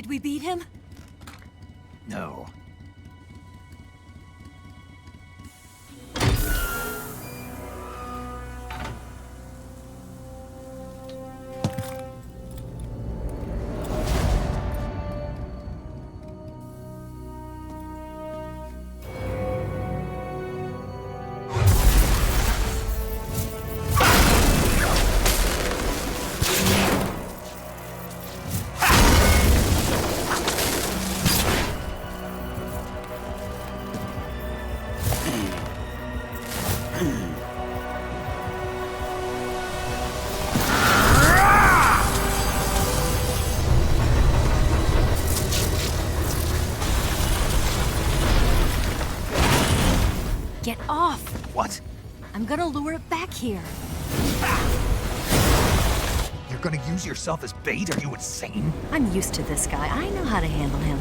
we beat him? No. Get off! What? I'm gonna lure it back here. You're gonna use yourself as bait? Are you insane? I'm used to this guy. I know how to handle him.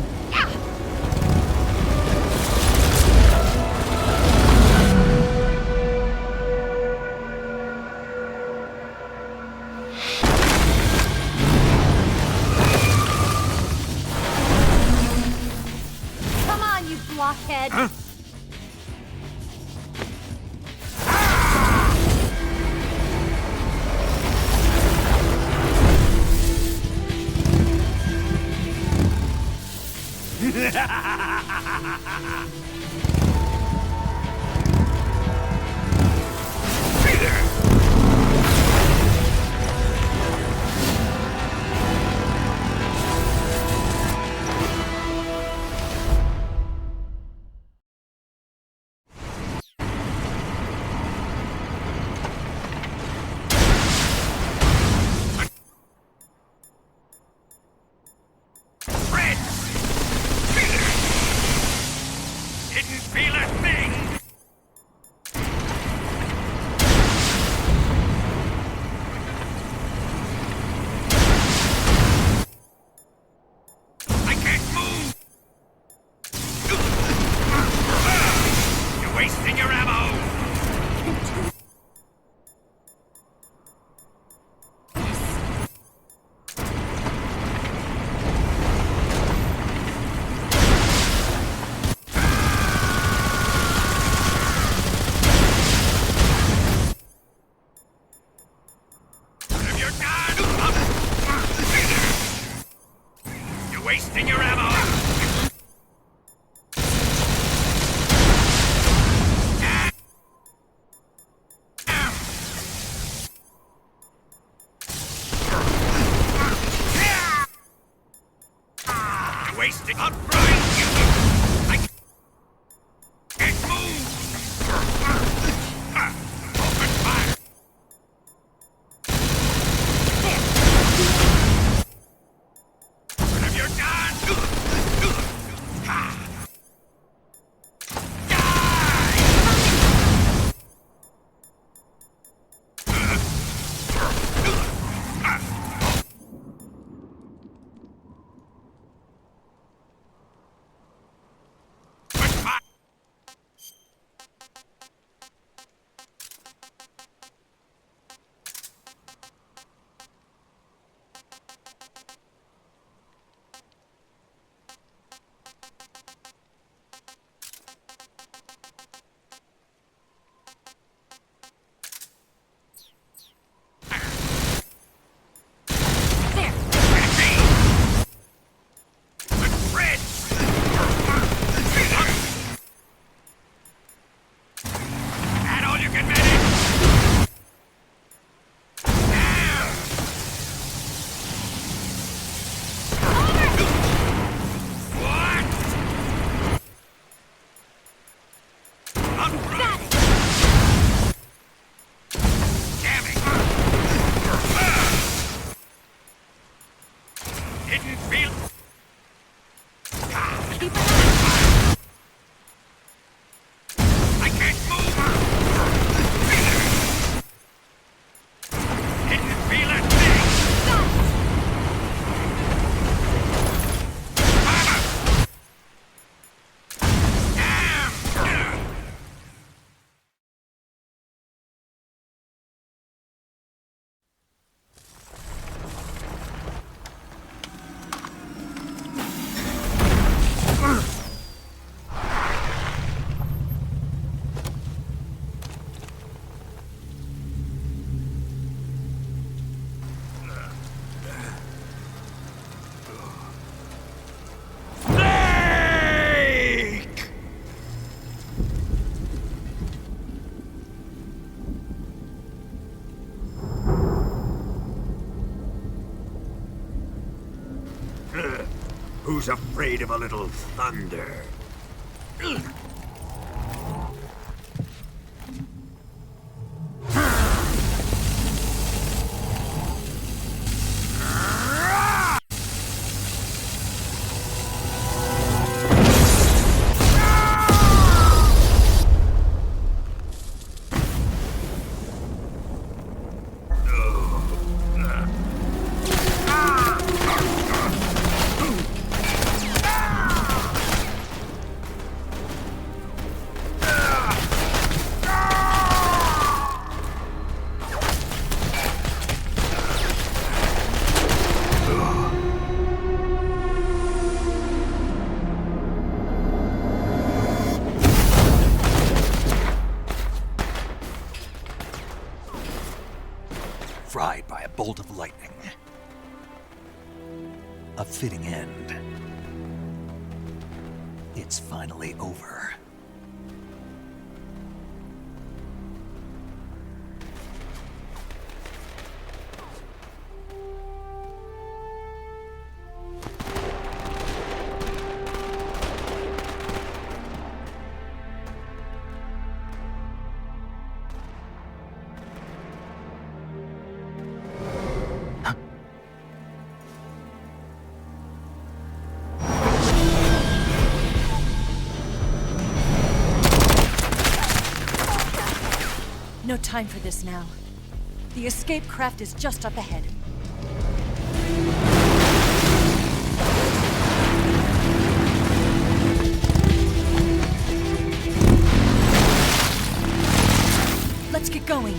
Come on, you blockhead! Huh? Didn't feel a thing! I can't move! You're wasting your ammo! Wasting your ammo! Wasting up right! I can't move! Open fire! You're done! Who's afraid of a little thunder? Fried by a bolt of lightning. A fitting end. It's finally over. No time for this now. The escape craft is just up ahead. Let's get going.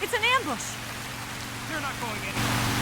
It's an ambush! They're not going anywhere.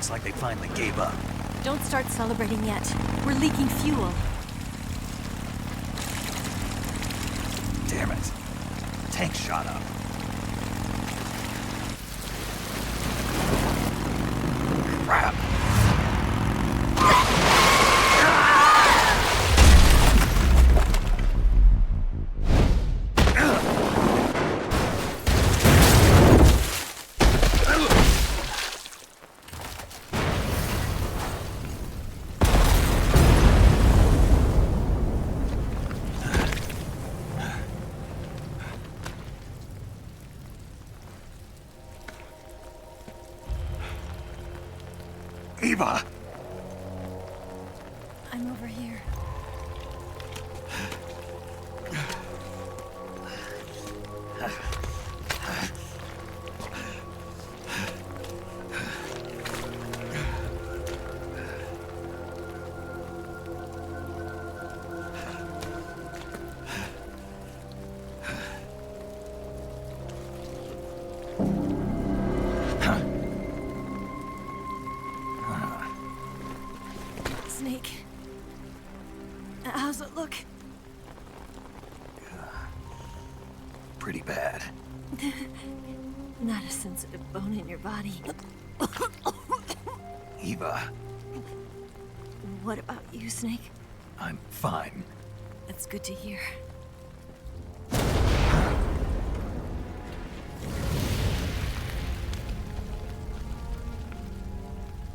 Looks like they finally gave up. Don't start celebrating yet. We're leaking fuel. Damn it. Tank shot up. Crap. Eva! I'm over here. Snake. How's it look? Pretty bad. Not a sensitive bone in your body. Eva, What about you, Snake? I'm fine. That's good to hear.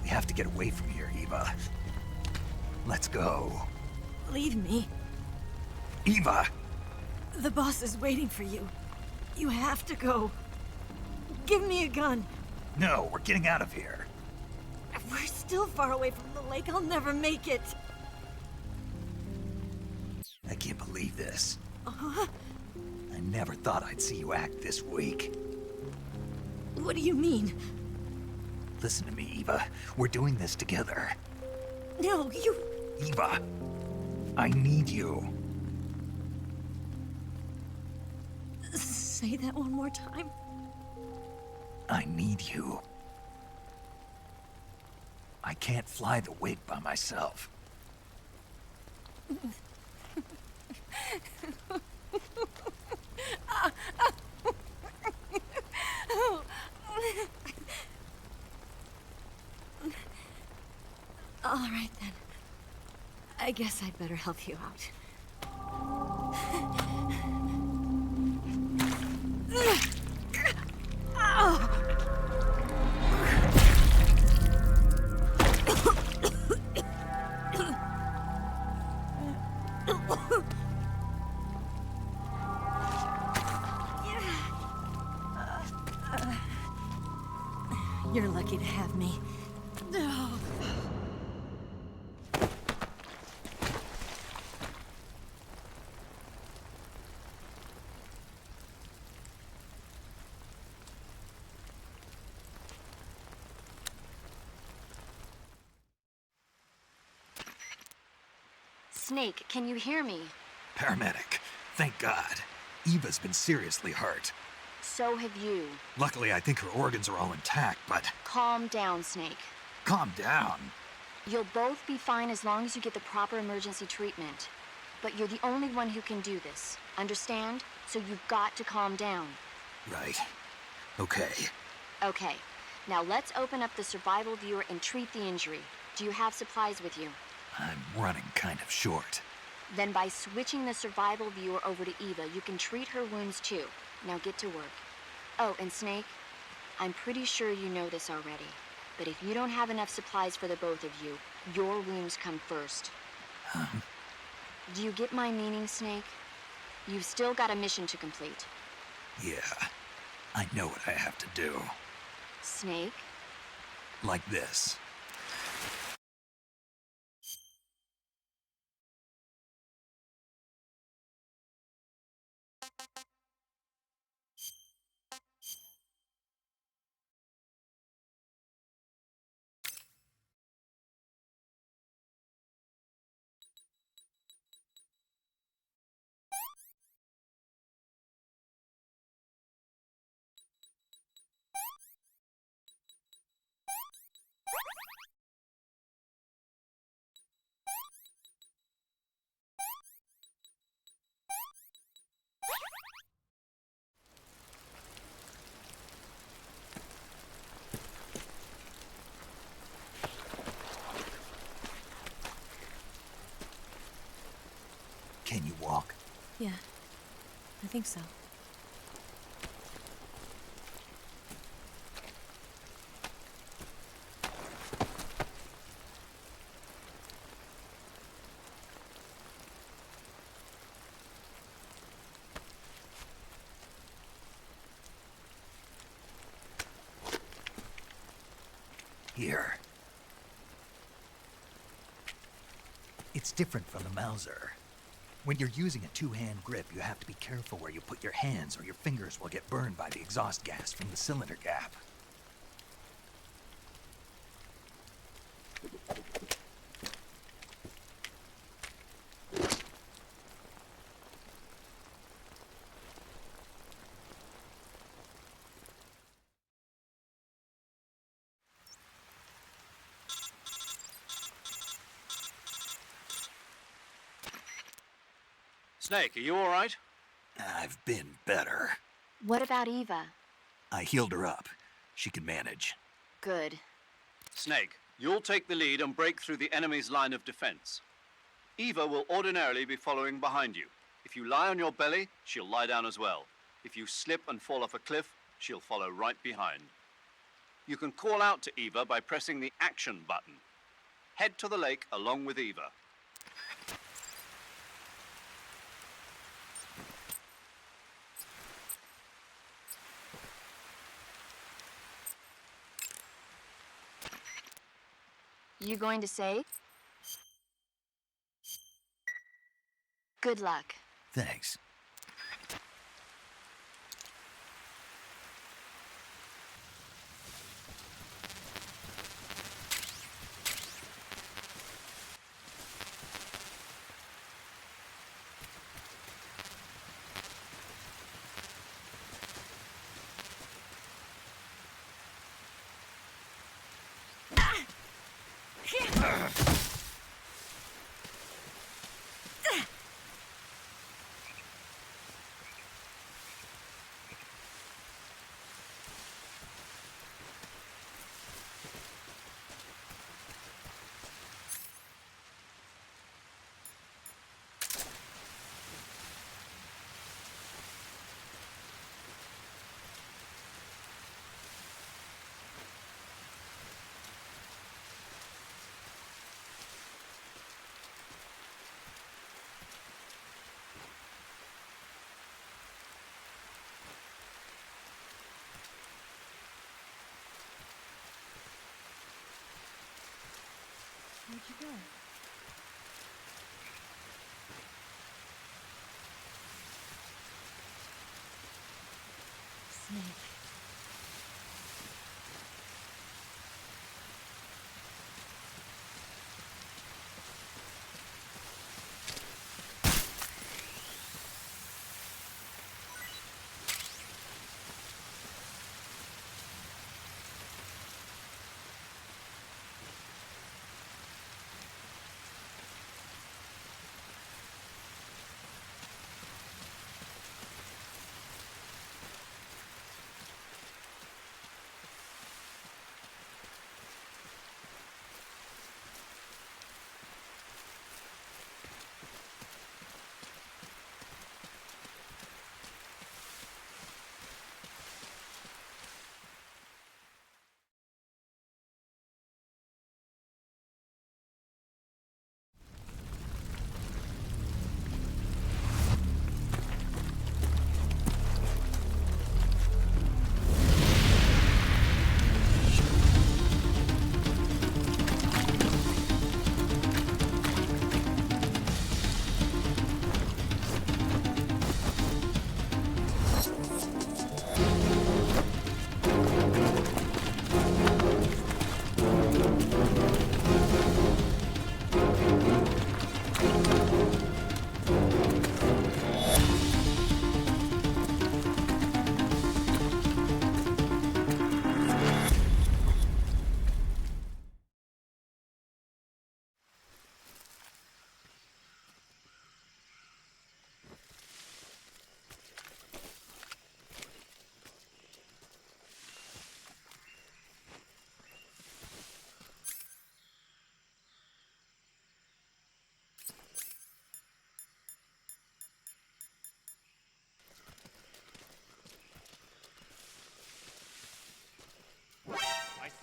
We have to get away from here, Eva. Let's go. Leave me. Eva! The boss is waiting for you. You have to go. Give me a gun. No, we're getting out of here. We're still far away from the lake. I'll never make it. I can't believe this. I never thought I'd see you act this weak. What do you mean? Listen to me, Eva. We're doing this together. No, you... Eva, I need you. Say that one more time. I need you. I can't fly the wig by myself. All right, then. I guess I'd better help you out. You're lucky to have me. Snake, can you hear me? Paramedic, thank God. Eva's been seriously hurt. So have you. Luckily, I think her organs are all intact, but Calm down, Snake. calm down. You'll both be fine as long as you get the proper emergency treatment. But you're the only one who can do this. Understand? So you've got to calm down. Right. Okay. Okay. Now let's open up the survival viewer and treat the injury. Do you have supplies with you? I'm running kind of short. Then by switching the survival viewer over to Eva, you can treat her wounds too. Now get to work. Oh, and Snake, I'm pretty sure you know this already, but if you don't have enough supplies for the both of you, your wounds come first. Do you get my meaning, Snake? You've still got a mission to complete. Yeah. I know what I have to do. Snake? Like this. Can you walk? Yeah, I think so. Here. It's different from the Mauser. When you're using a two-hand grip, you have to be careful where you put your hands or your fingers will get burned by the exhaust gas from the cylinder gap. Snake, are you all right? I've been better. What about Eva? I healed her up. She can manage. Good. Snake, you'll take the lead and break through the enemy's line of defense. Eva will ordinarily be following behind you. If you lie on your belly, she'll lie down as well. If you slip and fall off a cliff, she'll follow right behind. You can call out to Eva by pressing the action button. Head to the lake along with Eva. You going to say? Good luck. Thanks. Where'd you go? Snake.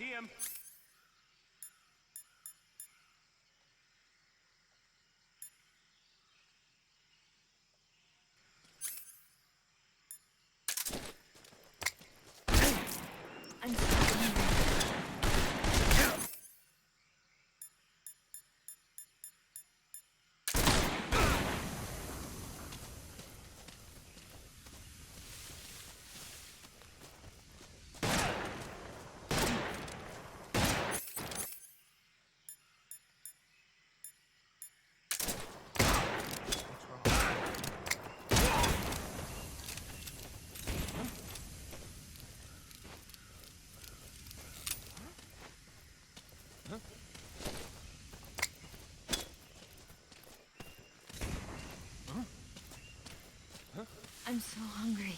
see him. I'm so hungry. I'm so hungry.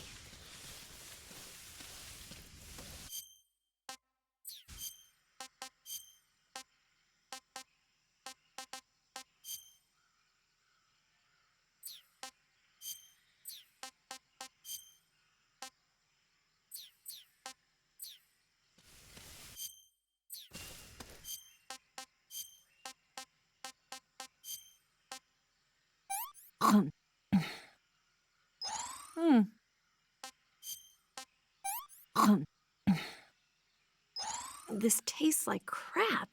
This tastes like crap.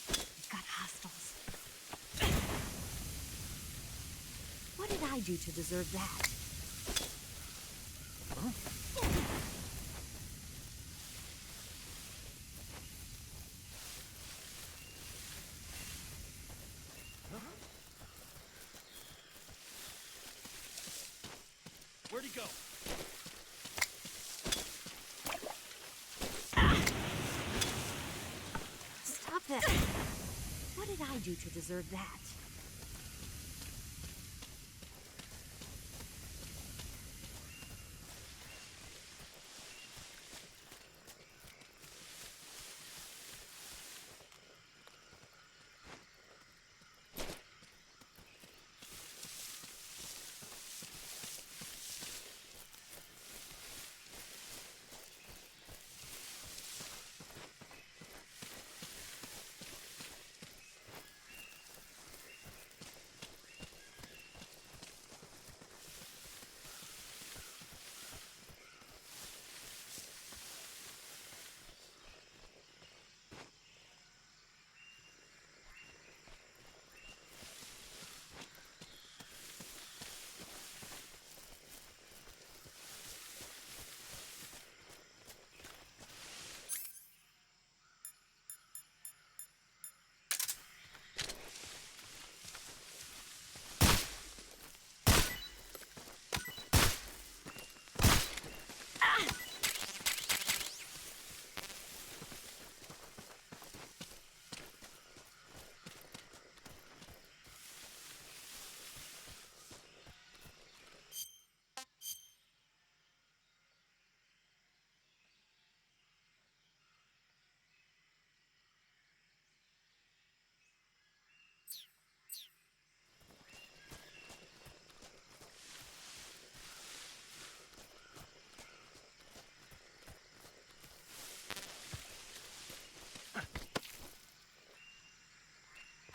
We've got hostiles. What did I do to deserve that? Where'd he go? Stop that. What did I do to deserve that?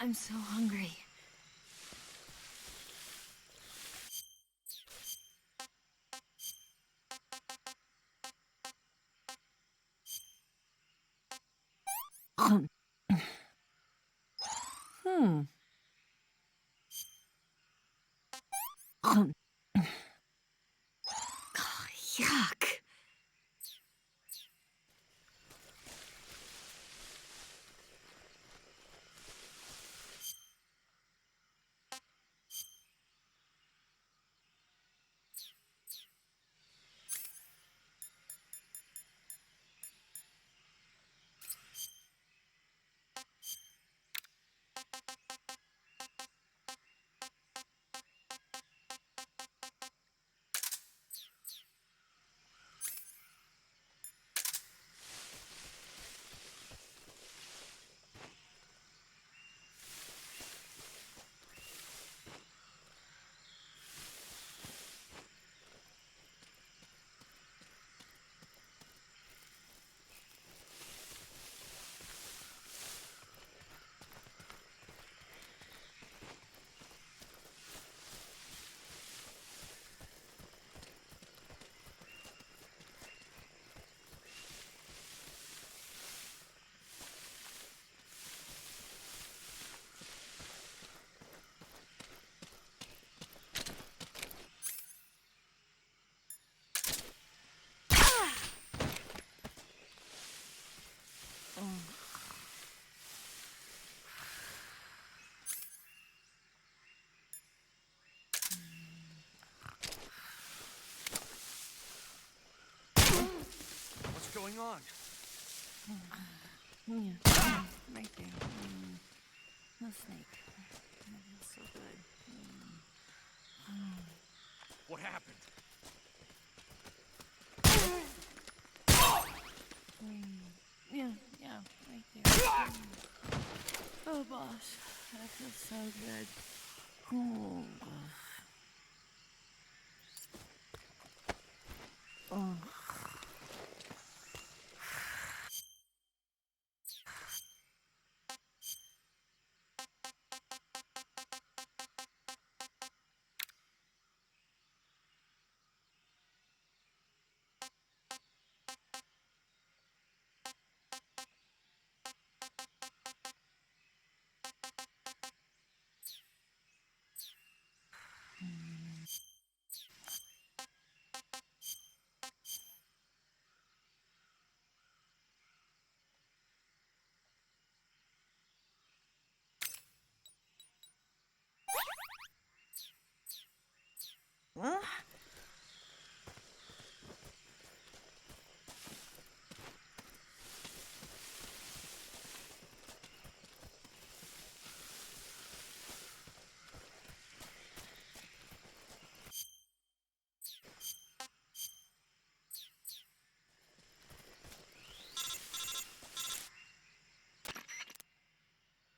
I'm so hungry. Yuck. going on? Yeah, right there. No snake. That's so good. What happened? Yeah, right there. Oh, boss, that feels so good. Oh. Oh. Huh?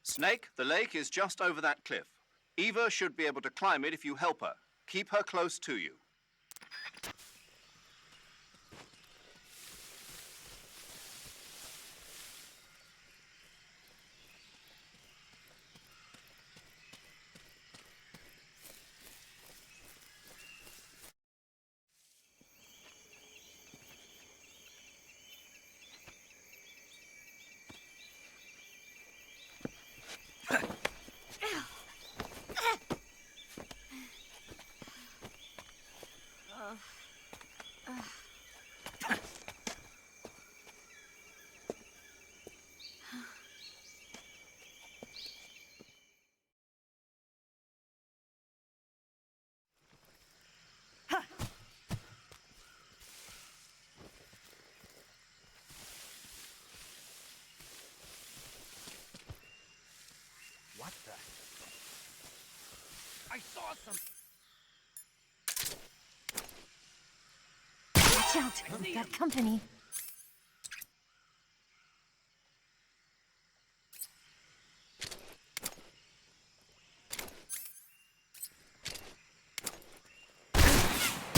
Snake, the lake is just over that cliff. Eva should be able to climb it if you help her. Keep her close to you. What the? I saw some. Watch out, we've got company.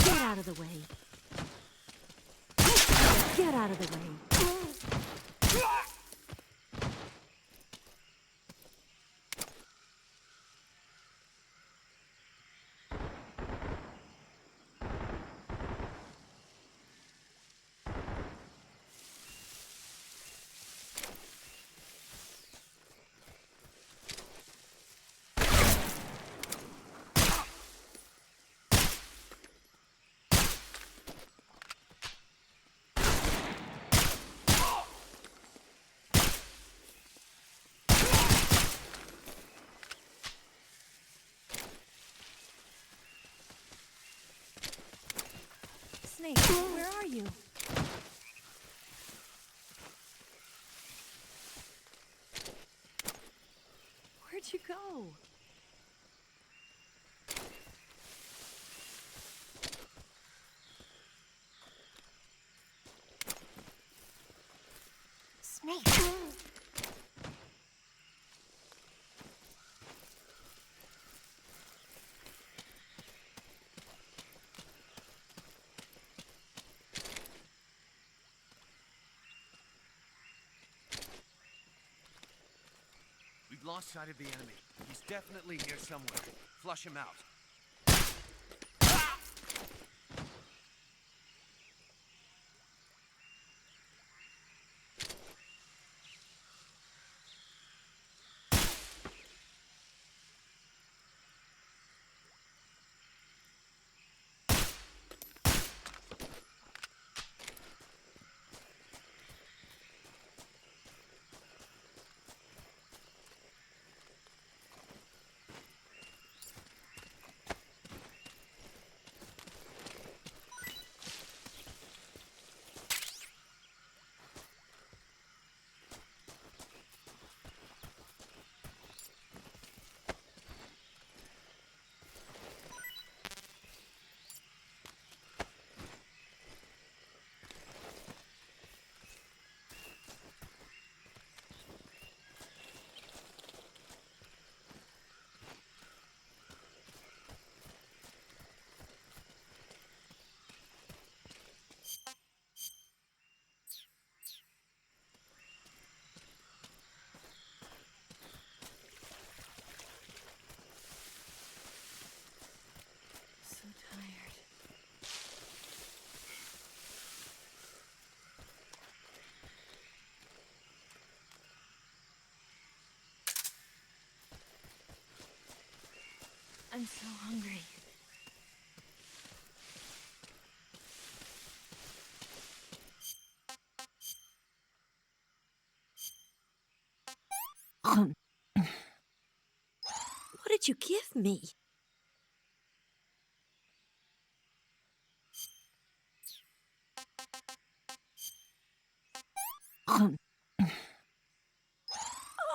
Get out of the way. Get out of the way. Snake, where are you? Where'd you go? Snake! We've lost sight of the enemy. He's definitely here somewhere. Flush him out. I'm so hungry. What did you give me?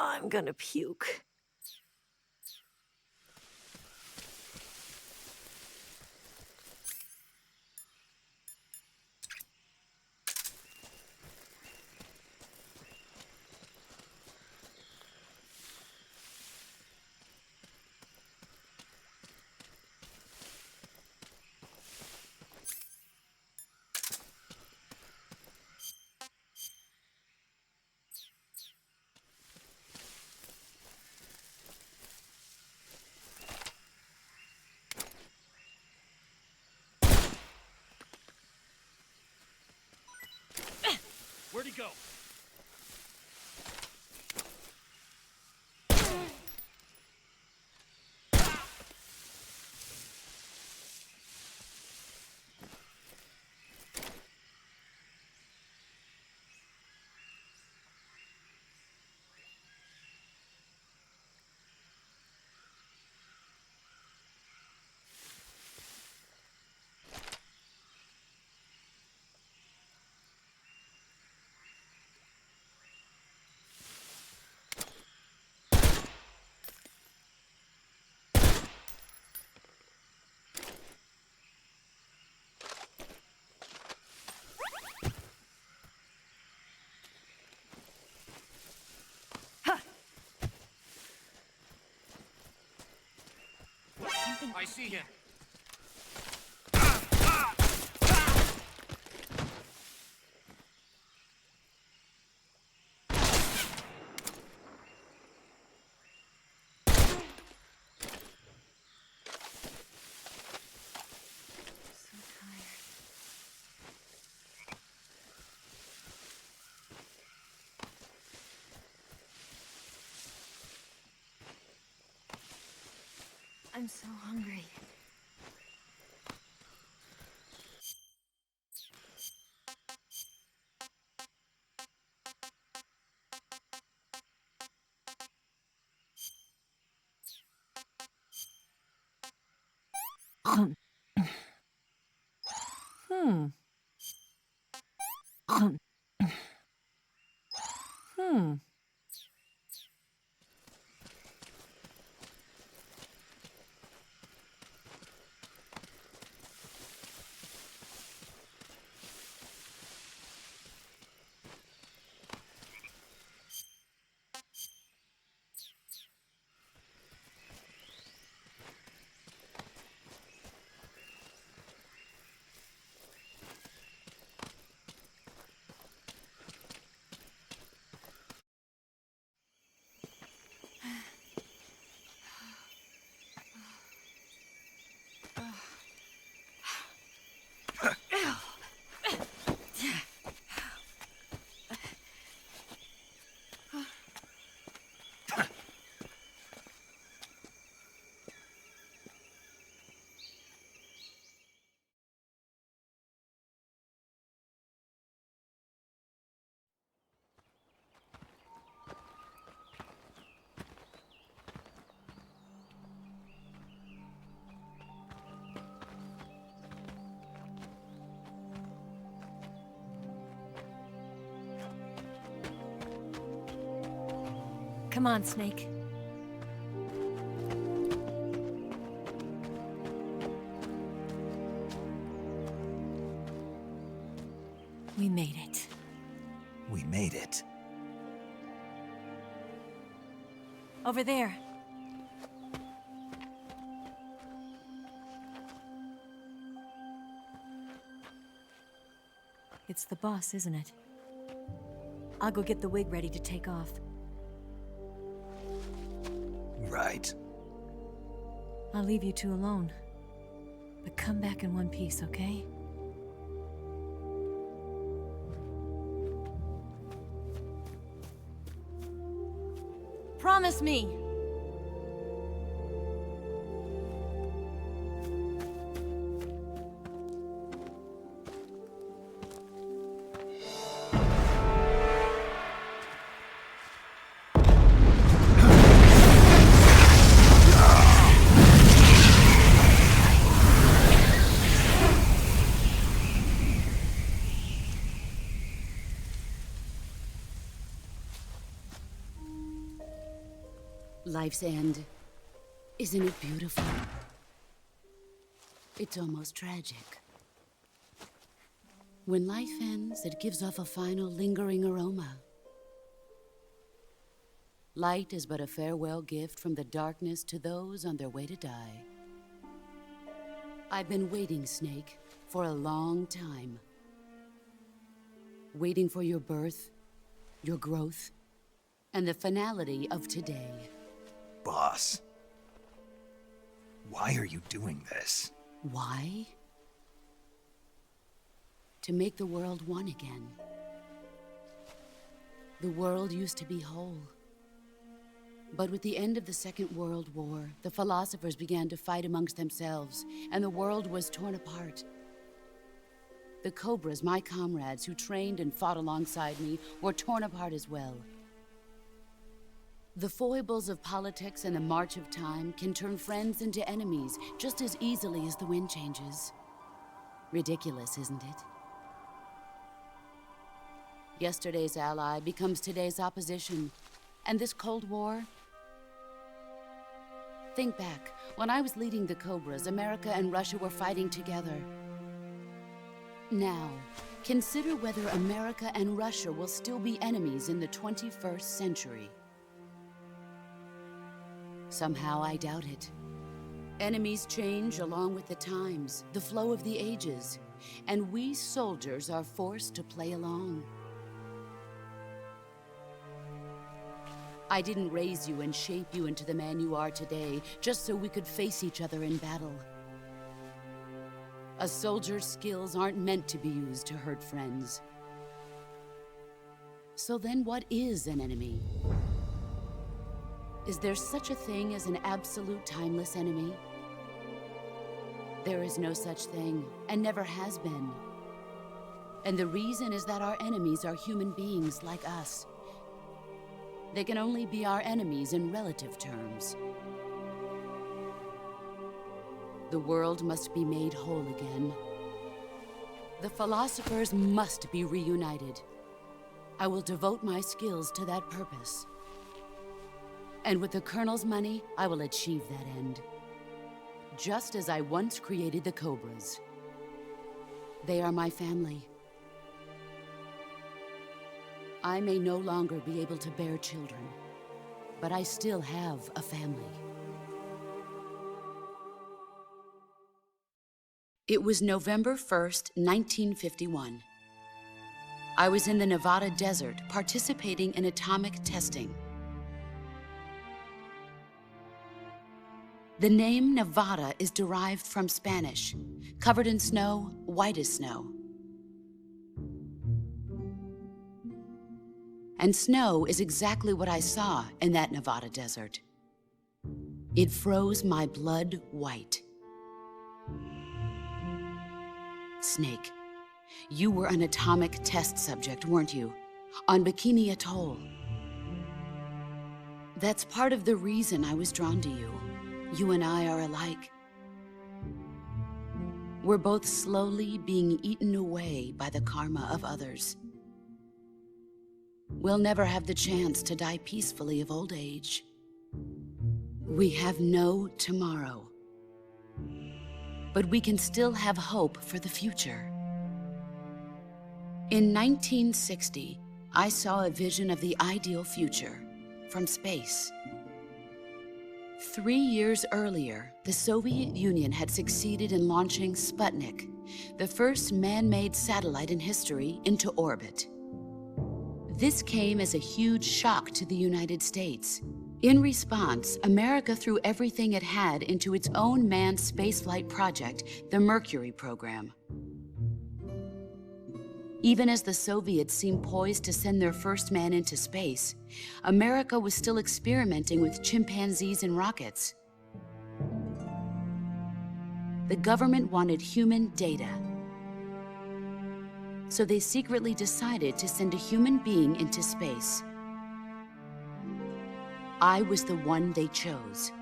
I'm gonna puke. Where'd he go? I see him. I'm so hungry. Come on, Snake. We made it. We made it. Over there. It's the boss, isn't it? I'll go get the wig ready to take off. Right. I'll leave you two alone. But come back in one piece, okay? Promise me! Life's end. Isn't it beautiful? It's almost tragic. When life ends, it gives off a final lingering aroma. Light is but a farewell gift from the darkness to those on their way to die. I've been waiting, Snake, for a long time. Waiting for your birth, your growth, and the finality of today. Boss, why are you doing this? Why? To make the world one again. The world used to be whole. But with the end of the Second World War, the philosophers began to fight amongst themselves, and the world was torn apart. The Cobras, my comrades who trained and fought alongside me, were torn apart as well. The foibles of politics and the march of time can turn friends into enemies just as easily as the wind changes. Ridiculous, isn't it? Yesterday's ally becomes today's opposition, and this Cold War? Think back. When I was leading the Cobras, America and Russia were fighting together. Now, consider whether America and Russia will still be enemies in the 21st century. Somehow I doubt it. Enemies change along with the times, the flow of the ages, and we soldiers are forced to play along. I didn't raise you and shape you into the man you are today just so we could face each other in battle. A soldier's skills aren't meant to be used to hurt friends. So then what is an enemy? Is there such a thing as an absolute timeless enemy? There is no such thing, and never has been. And the reason is that our enemies are human beings like us. They can only be our enemies in relative terms. The world must be made whole again. The philosophers must be reunited. I will devote my skills to that purpose. And with the Colonel's money, I will achieve that end. Just as I once created the Cobras. They are my family. I may no longer be able to bear children, but I still have a family. It was November 1st, 1951. I was in the Nevada desert participating in atomic testing. The name Nevada is derived from Spanish, covered in snow, white as snow. And snow is exactly what I saw in that Nevada desert. It froze my blood white. Snake, you were an atomic test subject, weren't you? On Bikini Atoll. That's part of the reason I was drawn to you. You and I are alike. We're both slowly being eaten away by the karma of others. We'll never have the chance to die peacefully of old age. We have no tomorrow. But we can still have hope for the future. In 1960, I saw a vision of the ideal future from space. 3 years earlier, the Soviet Union had succeeded in launching Sputnik, the first man-made satellite in history, into orbit. This came as a huge shock to the United States. In response, America threw everything it had into its own manned spaceflight project, the Mercury program. Even as the Soviets seemed poised to send their first man into space, America was still experimenting with chimpanzees and rockets. The government wanted human data. So they secretly decided to send a human being into space. I was the one they chose.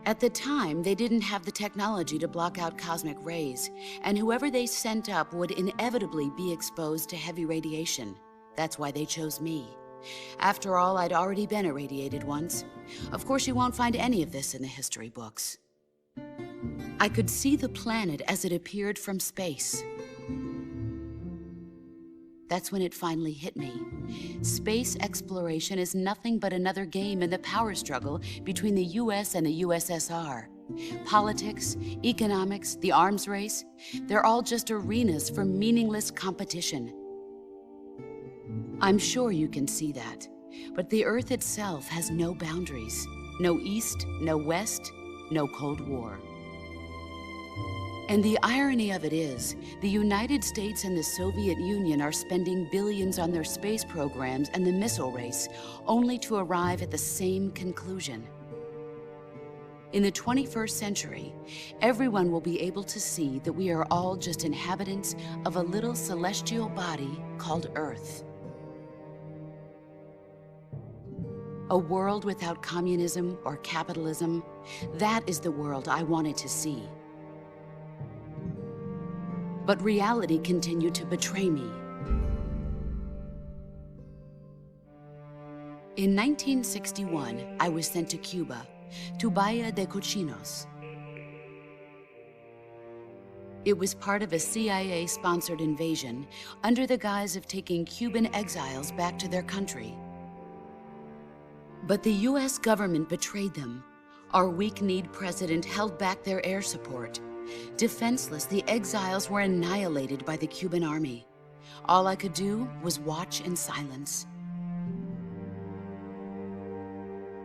At the time, they didn't have the technology to block out cosmic rays, and whoever they sent up would inevitably be exposed to heavy radiation. That's why they chose me. After all, I'd already been irradiated once. Of course, you won't find any of this in the history books. I could see the planet as it appeared from space. That's when it finally hit me. Space exploration is nothing but another game in the power struggle between the US and the USSR. Politics, economics, the arms race, they're all just arenas for meaningless competition. I'm sure you can see that, but the Earth itself has no boundaries. No East, no West, no Cold War. And the irony of it is, the United States and the Soviet Union are spending billions on their space programs and the missile race, only to arrive at the same conclusion. In the 21st century, everyone will be able to see that we are all just inhabitants of a little celestial body called Earth. A world without communism or capitalism, that is the world I wanted to see. But reality continued to betray me. In 1961, I was sent to Cuba, to Bahia de Cochinos. It was part of a CIA-sponsored invasion under the guise of taking Cuban exiles back to their country. But the US government betrayed them. Our weak-kneed president held back their air support. Defenseless, the exiles were annihilated by the Cuban army. All I could do was watch in silence.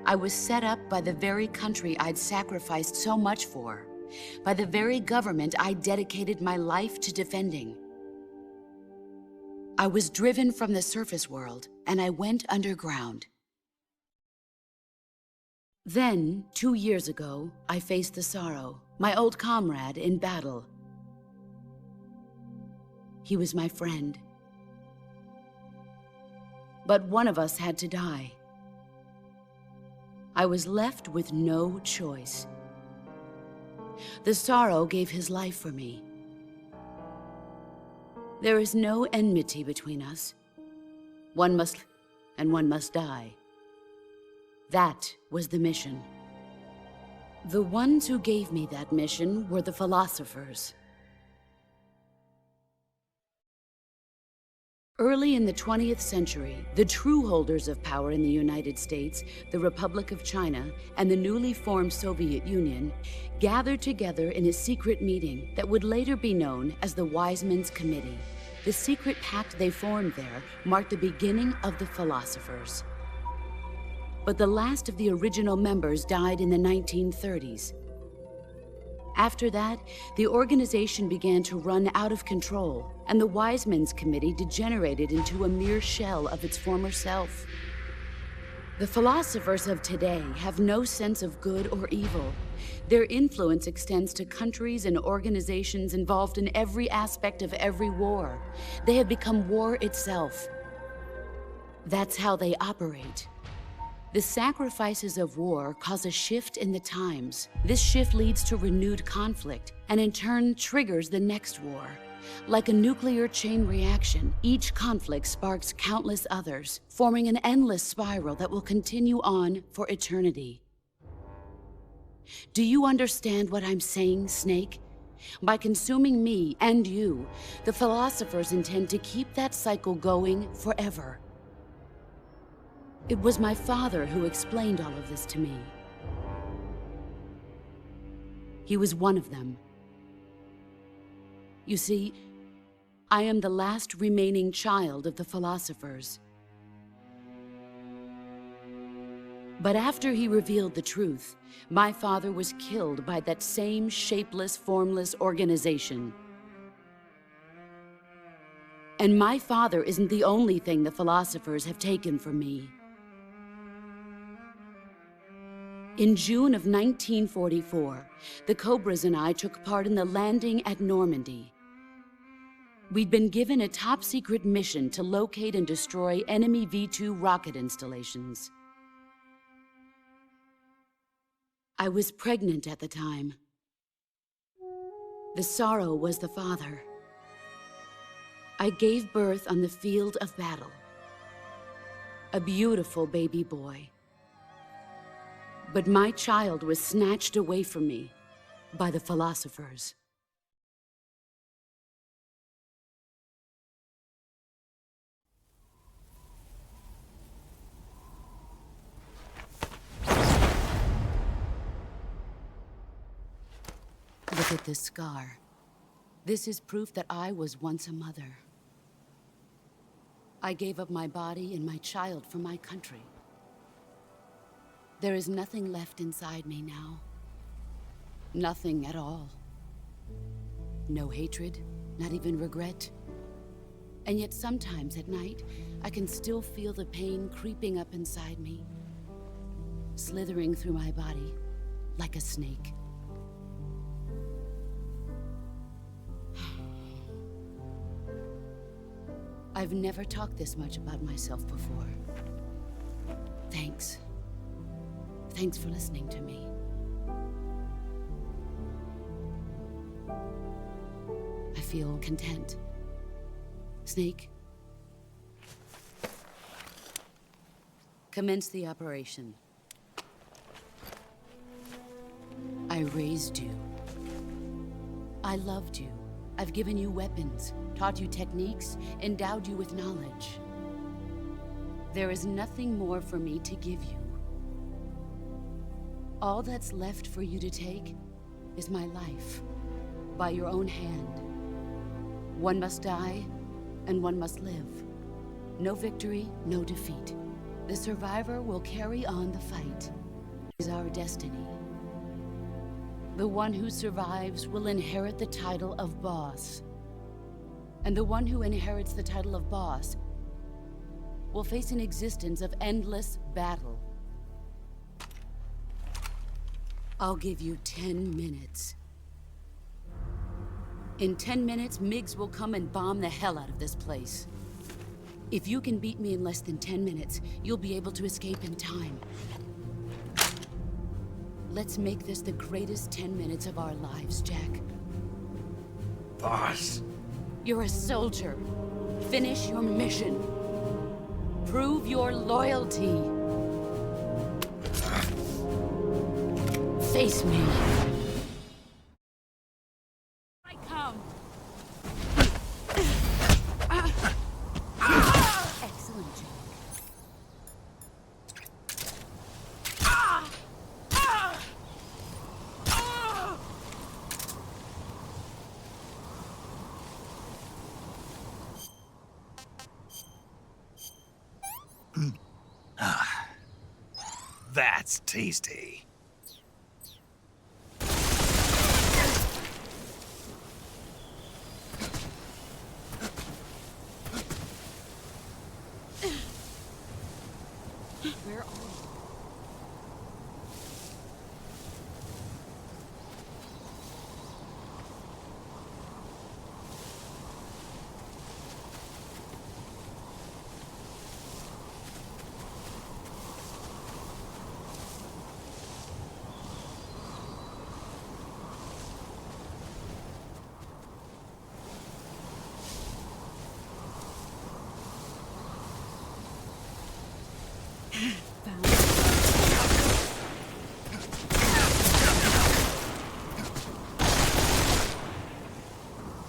I was set up by the very country I'd sacrificed so much for, by the very government I dedicated my life to defending. I was driven from the surface world, and I went underground. Then, 2 years ago, I faced the sorrow, my old comrade in battle. He was my friend. But one of us had to die. I was left with no choice. The sorrow gave his life for me. There is no enmity between us. One must, and one must die. That was the mission. The ones who gave me that mission were the philosophers. Early in the 20th century, the true holders of power in the United States, the Republic of China, and the newly formed Soviet Union gathered together in a secret meeting that would later be known as the Wise Men's Committee. The secret pact they formed there marked the beginning of the philosophers. But the last of the original members died in the 1930s. After that, the organization began to run out of control, and the Wise Men's Committee degenerated into a mere shell of its former self. The philosophers of today have no sense of good or evil. Their influence extends to countries and organizations involved in every aspect of every war. They have become war itself. That's how they operate. The sacrifices of war cause a shift in the times. This shift leads to renewed conflict, and in turn triggers the next war. Like a nuclear chain reaction, each conflict sparks countless others, forming an endless spiral that will continue on for eternity. Do you understand what I'm saying, Snake? By consuming me and you, the philosophers intend to keep that cycle going forever. It was my father who explained all of this to me. He was one of them. You see, I am the last remaining child of the philosophers. But after he revealed the truth, my father was killed by that same shapeless, formless organization. And my father isn't the only thing the philosophers have taken from me. In June of 1944, the Cobras and I took part in the landing at Normandy. We'd been given a top-secret mission to locate and destroy enemy V-2 rocket installations. I was pregnant at the time. The sorrow was the father. I gave birth on the field of battle. a beautiful baby boy. But my child was snatched away from me by the philosophers. Look at this scar. This is proof that I was once a mother. I gave up my body and my child for my country. There is nothing left inside me now. Nothing at all. No hatred, not even regret. And yet sometimes at night, I can still feel the pain creeping up inside me, slithering through my body like a snake. I've never talked this much about myself before. Thanks. Thanks for listening to me. I feel content. Snake, commence the operation. I raised you. I loved you. I've given you weapons, taught you techniques, endowed you with knowledge. There is nothing more for me to give you. All that's left for you to take is my life, by your own hand. One must die, and one must live. No victory, no defeat. The survivor will carry on the fight. It is our destiny. The one who survives will inherit the title of boss. And the one who inherits the title of boss will face an existence of endless battle. I'll give you 10 minutes. In 10 minutes, MiGs will come and bomb the hell out of this place. If you can beat me in less than 10 minutes, you'll be able to escape in time. Let's make this the greatest 10 minutes of our lives, Jack. Boss. You're a soldier. Finish your mission. Prove your loyalty. Face me. I come. Excellent, Jack. That's tasty. Where are you?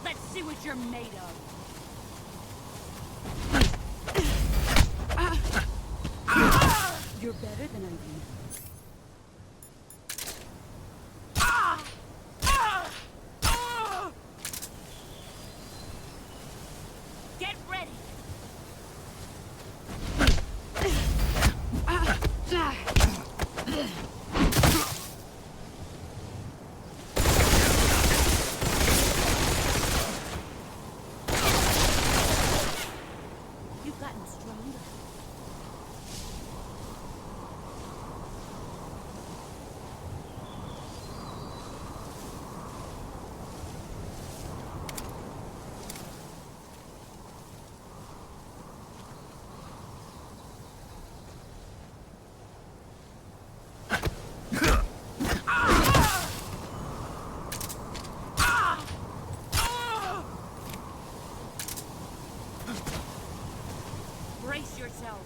Let's see what you're made of. You're better than I remember. Get ready. You've gotten stronger. Brace yourself.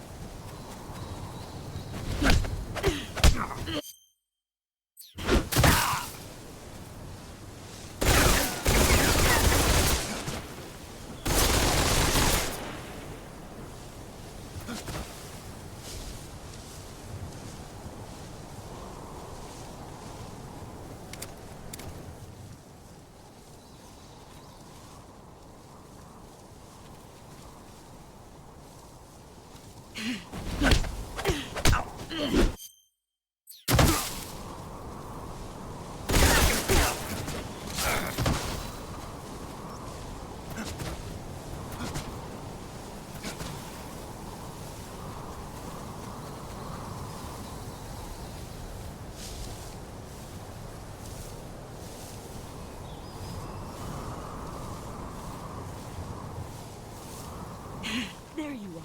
There you are.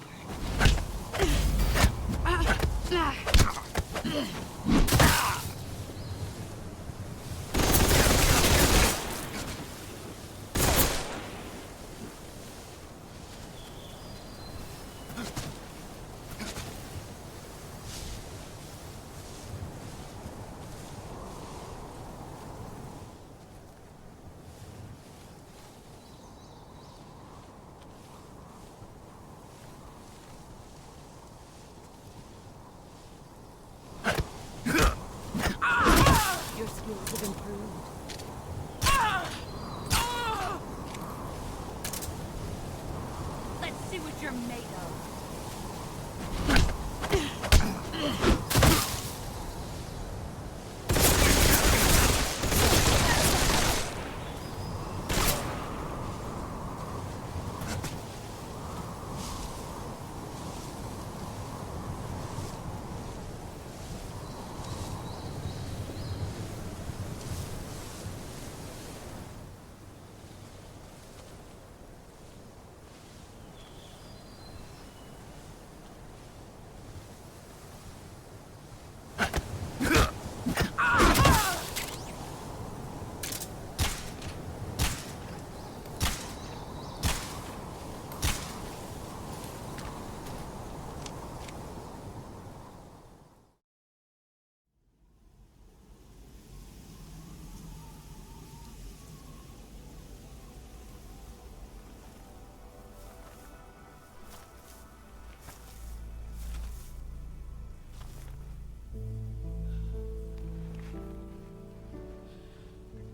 Your skills have improved. Let's see what you're made of.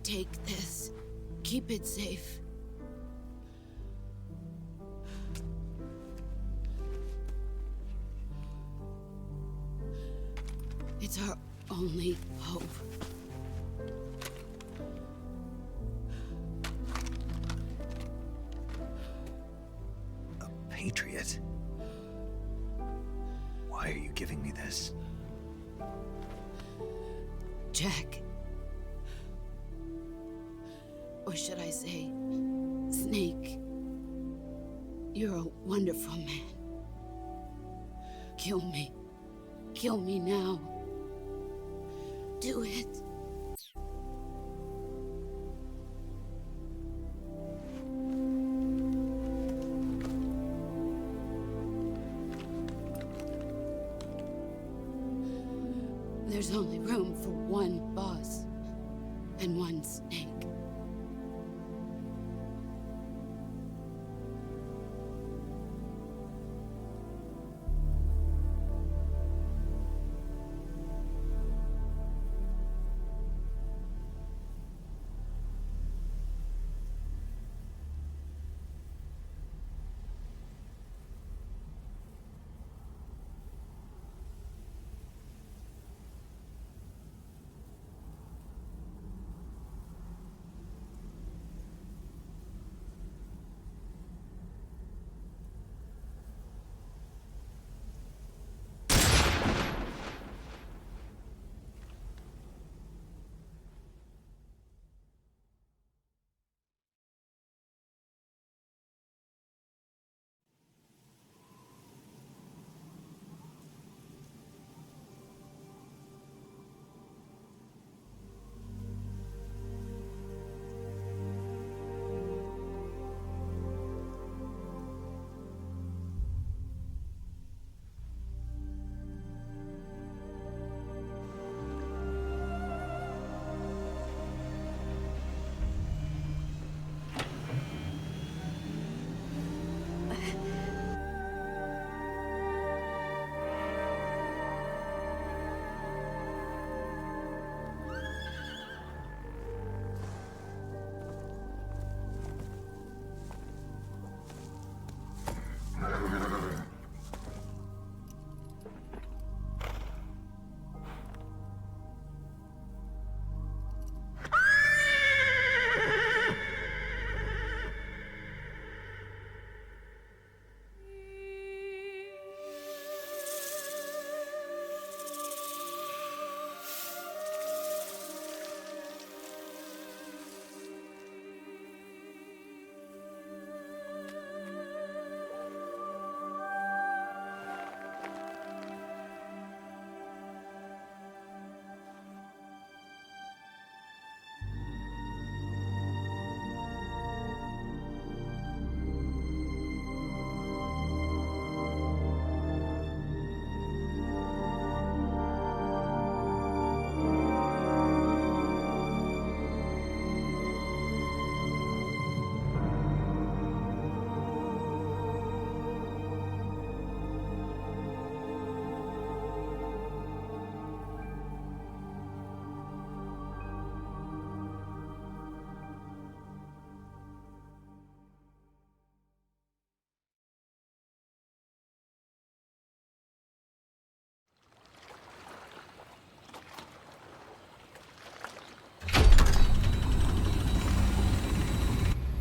Take this. Keep it safe. It's our only hope. A patriot? Why are you giving me this? Jack. Or should I say, Snake? You're a wonderful man. Kill me. Kill me now. Do it. There's only room for one boss and one snake.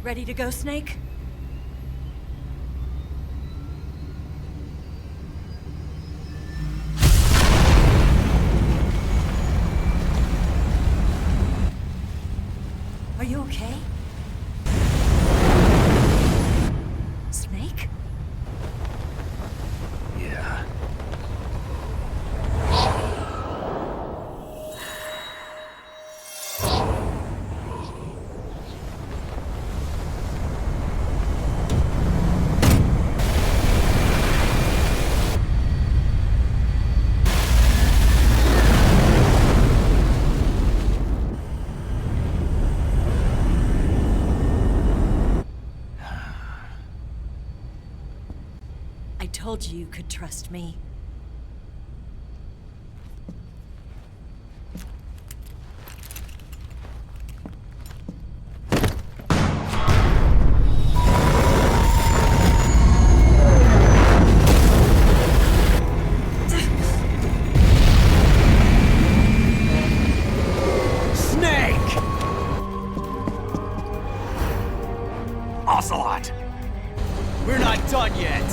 Ready to go, Snake? Are you okay? Snake? Yeah. I told you you could trust me. Snake! Ocelot! We're not done yet.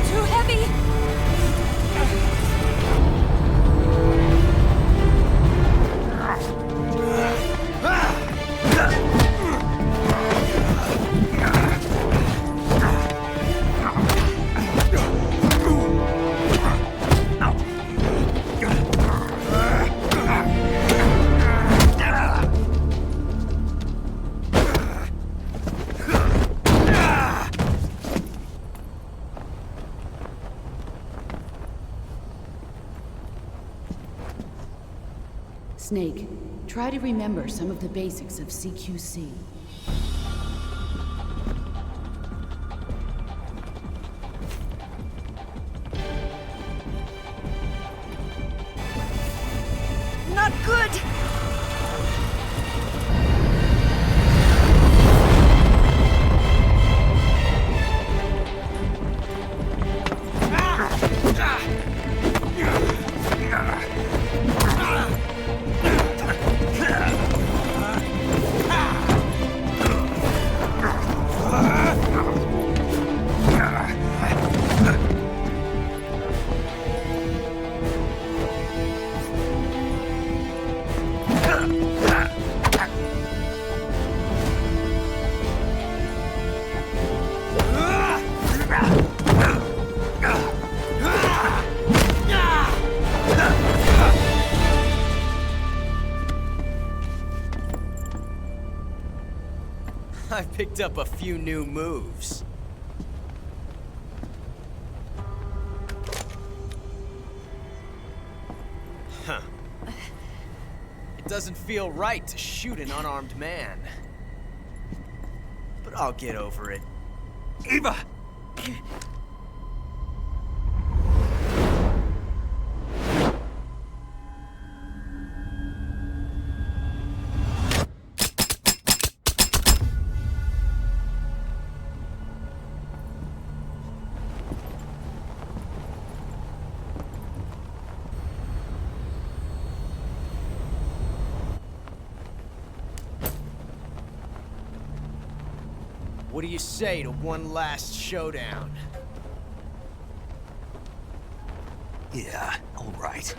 Too heavy! Snake, try to remember some of the basics of CQC. Not good! I picked up a few new moves. Huh. It doesn't feel right to shoot an unarmed man. But I'll get over it. Eva! What do you say to one last showdown? Yeah, all right.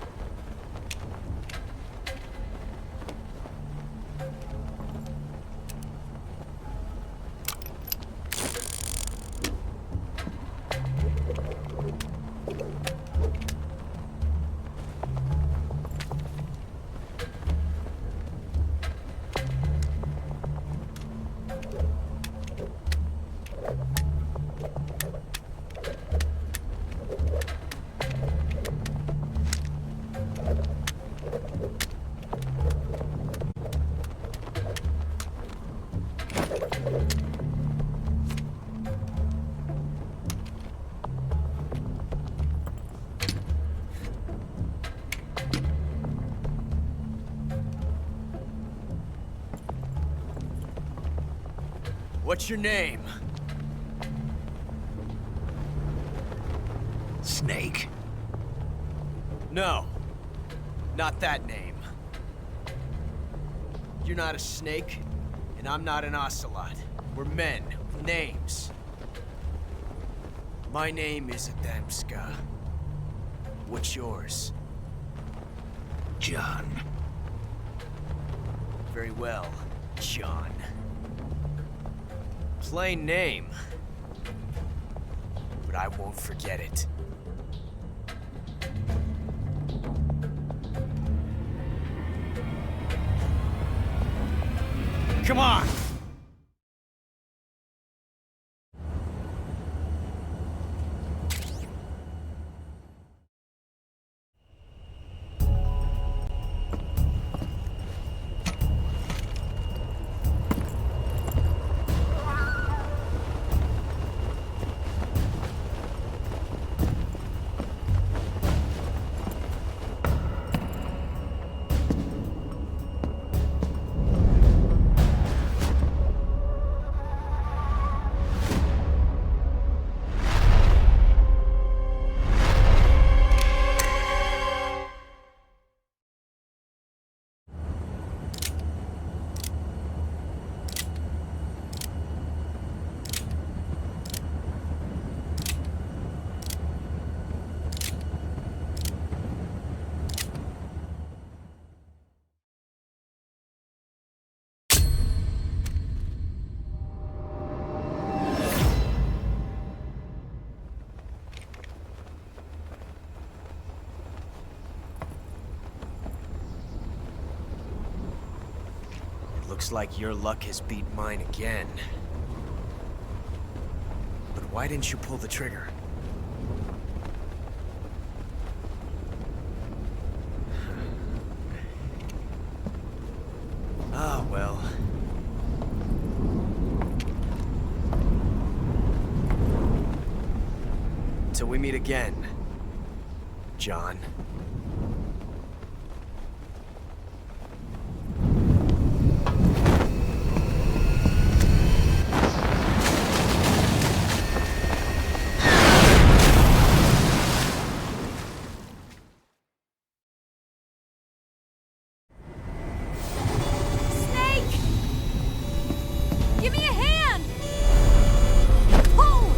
What's your name? Snake. No. Not that name. You're not a snake, and I'm not an ocelot. We're men with names. My name is Adamska. What's yours? John. Very well, John. Plain name. But I won't forget it. Come on! Looks like your luck has beat mine again. But why didn't you pull the trigger? Ah, well. Till we meet again, John. Give me a hand! Pull!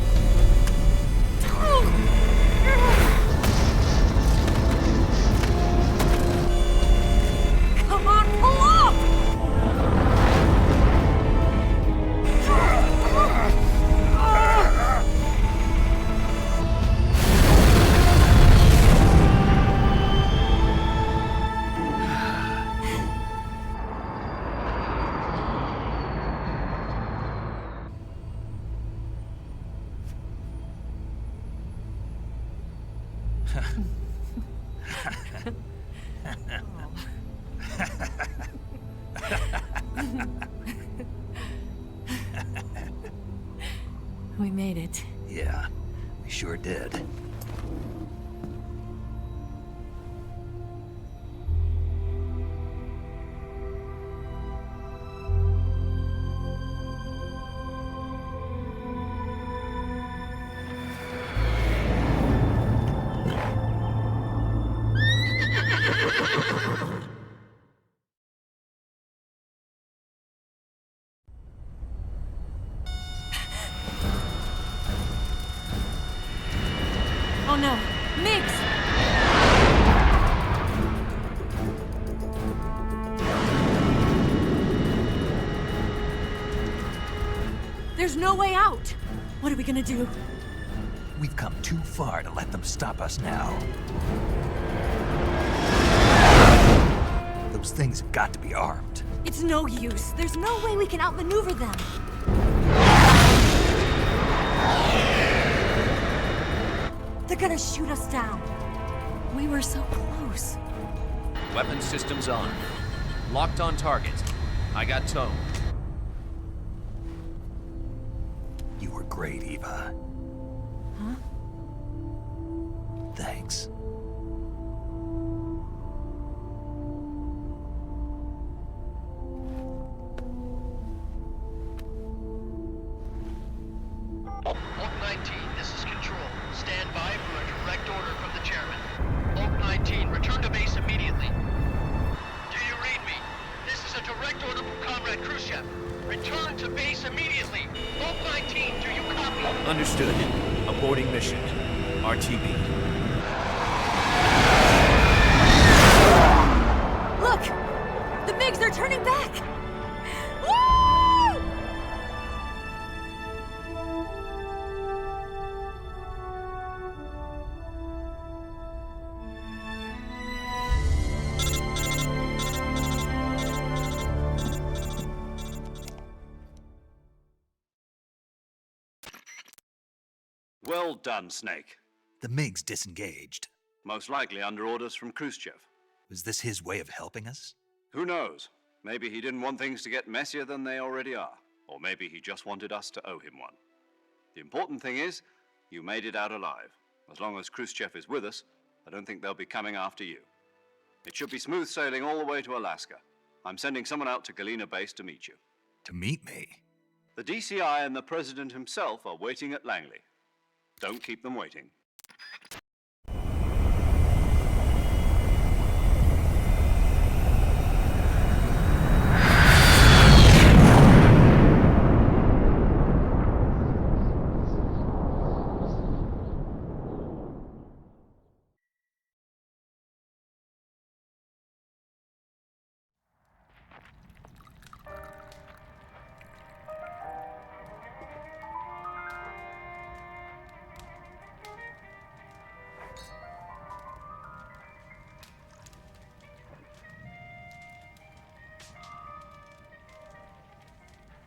Come on, pull up! We made it. Yeah, we sure did. Oh no, Migs! There's no way out! What are we gonna do? We've come too far to let them stop us now. Those things have got to be armed. It's no use. There's no way we can outmaneuver them. They're gonna shoot us down. We were so close. Weapon systems on. Locked on target. I got towed. You were great, Eva. Huh? Thanks. Khrushchev. Return to base immediately. Vault 19, do you copy? Understood. Aborting mission. RTB. Look! The MiGs, they're turning back! Woo! Well done, Snake. The MiGs disengaged. Most likely under orders from Khrushchev. Was this his way of helping us? Who knows? Maybe he didn't want things to get messier than they already are. Or maybe he just wanted us to owe him one. The important thing is, you made it out alive. As long as Khrushchev is with us, I don't think they'll be coming after you. It should be smooth sailing all the way to Alaska. I'm sending someone out to Galena Base to meet you. To meet me? The DCI and the President himself are waiting at Langley. Don't keep them waiting.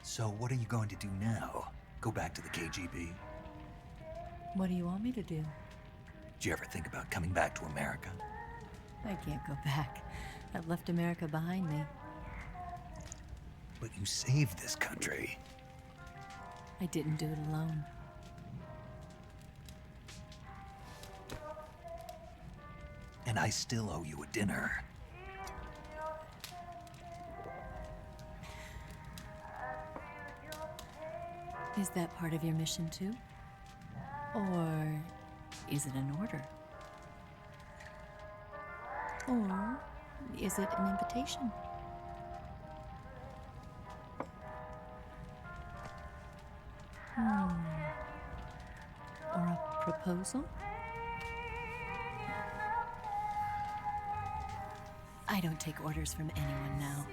So what are you going to do now? Go back to the KGB? What do you want me to do? Did you ever think about coming back to America? I can't go back. I've left America behind me. But you saved this country. I didn't do it alone. And I still owe you a dinner. Is that part of your mission too? Or is it an order? Or is it an invitation? Or a proposal? I don't take orders from anyone now.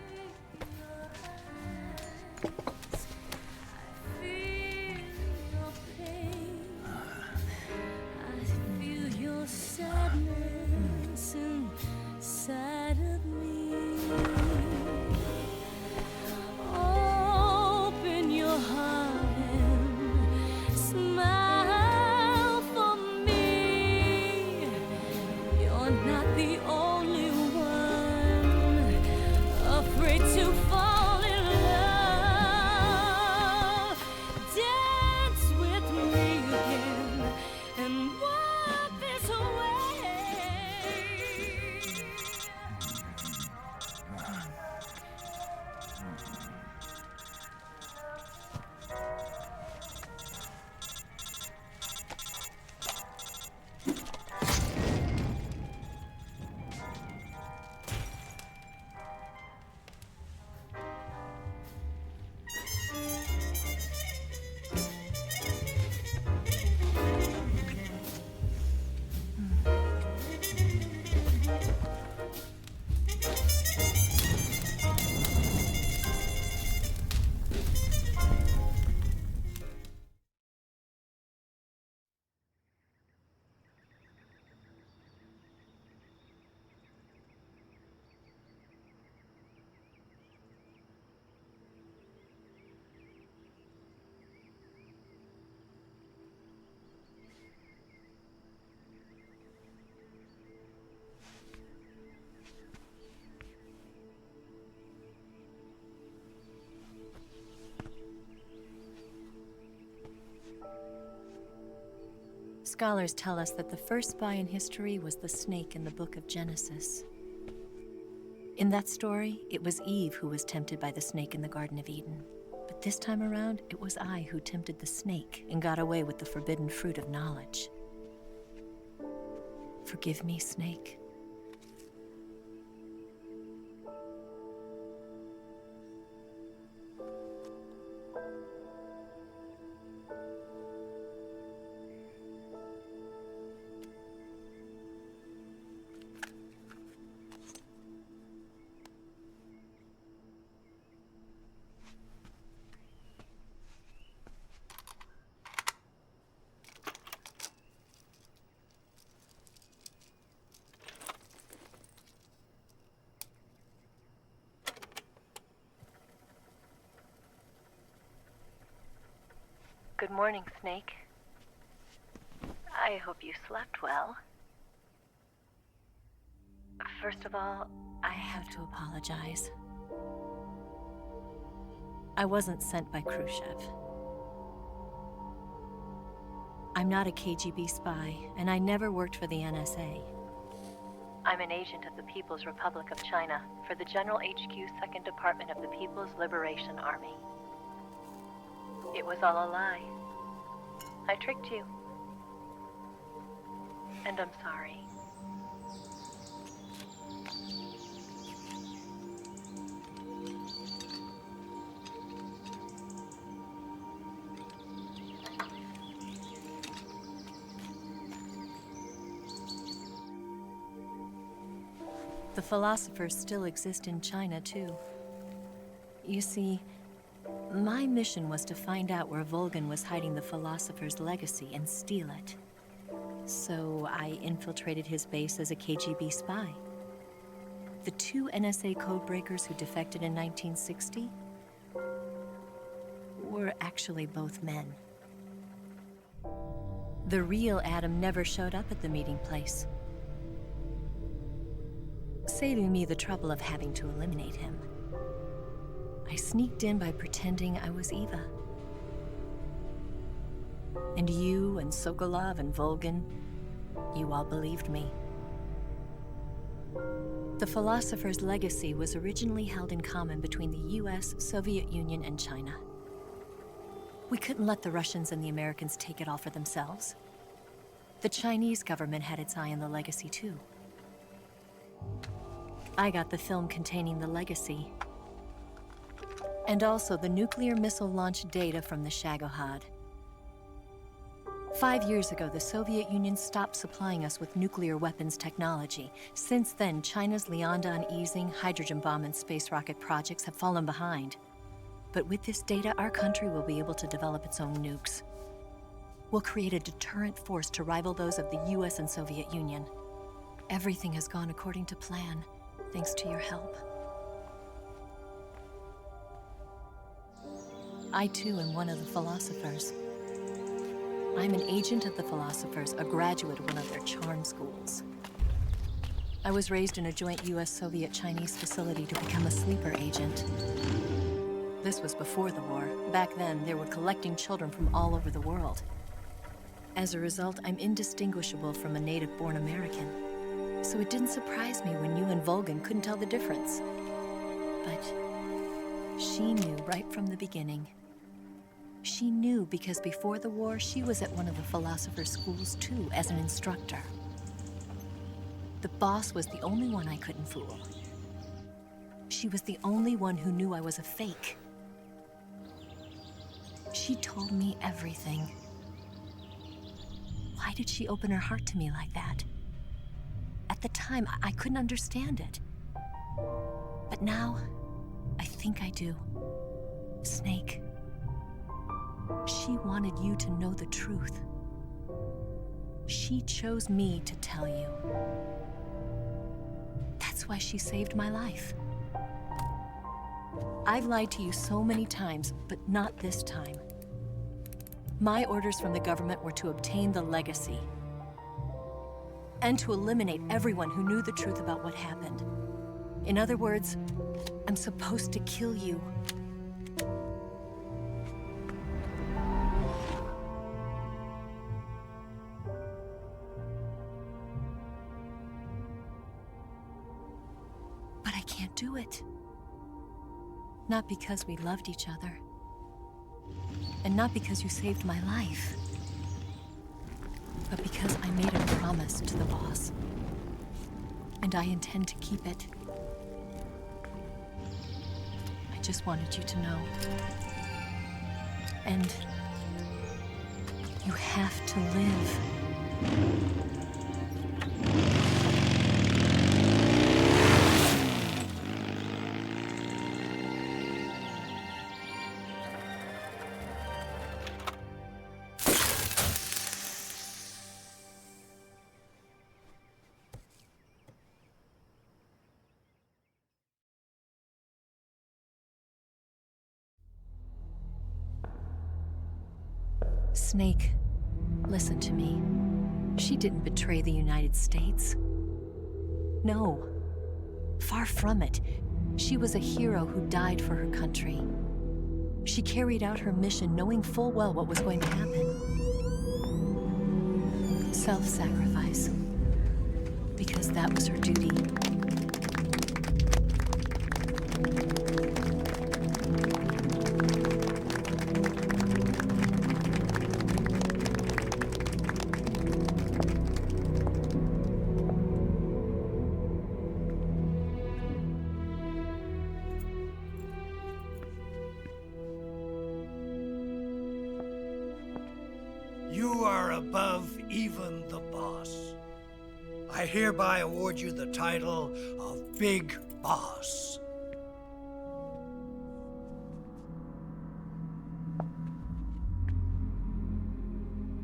Scholars tell us that the first spy in history was the snake in the book of Genesis. In that story, it was Eve who was tempted by the snake in the Garden of Eden. But this time around, it was I who tempted the snake and got away with the forbidden fruit of knowledge. Forgive me, Snake. Good morning, Snake. I hope you slept well. First of all, I have to apologize. I wasn't sent by Khrushchev. I'm not a KGB spy, and I never worked for the NSA. I'm an agent of the People's Republic of China for the General HQ 2nd Department of the People's Liberation Army. It was all a lie. I tricked you. And I'm sorry. The philosophers still exist in China, too. You see, my mission was to find out where Volgan was hiding the philosopher's legacy and steal it. So I infiltrated his base as a KGB spy. The 2 NSA codebreakers who defected in 1960 were actually both men. The real Adam never showed up at the meeting place, saving me the trouble of having to eliminate him. I sneaked in by pretending I was Eva. And you and Sokolov and Volgan, you all believed me. The philosopher's legacy was originally held in common between the US, Soviet Union, and China. We couldn't let the Russians and the Americans take it all for themselves. The Chinese government had its eye on the legacy, too. I got the film containing the legacy, and also the nuclear missile launch data from the Shagohod. 5 years ago, the Soviet Union stopped supplying us with nuclear weapons technology. Since then, China's Liaodong easing, hydrogen bomb, and space rocket projects have fallen behind. But with this data, our country will be able to develop its own nukes. We'll create a deterrent force to rival those of the US and Soviet Union. Everything has gone according to plan, thanks to your help. I too am one of the philosophers. I'm an agent of the philosophers, a graduate of one of their charm schools. I was raised in a joint US-Soviet-Chinese facility to become a sleeper agent. This was before the war. Back then, they were collecting children from all over the world. As a result, I'm indistinguishable from a native-born American. So it didn't surprise me when you and Volgan couldn't tell the difference. But she knew right from the beginning. She knew because before the war, she was at one of the philosopher's schools too, as an instructor. The boss was the only one I couldn't fool. She was the only one who knew I was a fake. She told me everything. Why did she open her heart to me like that? At the time, I couldn't understand it. But now, I think I do. Snake. She wanted you to know the truth. She chose me to tell you. That's why she saved my life. I've lied to you so many times, but not this time. My orders from the government were to obtain the legacy and to eliminate everyone who knew the truth about what happened. In other words, I'm supposed to kill you. But I can't do it. Not because we loved each other. And not because you saved my life. But because I made a promise to the boss. And I intend to keep it. I just wanted you to know. And you have to live. Snake, listen to me. She didn't betray the United States. No. Far from it. She was a hero who died for her country. She carried out her mission knowing full well what was going to happen. Self-sacrifice. Because that was her duty. You are above even the boss. I hereby award you the title of Big Boss.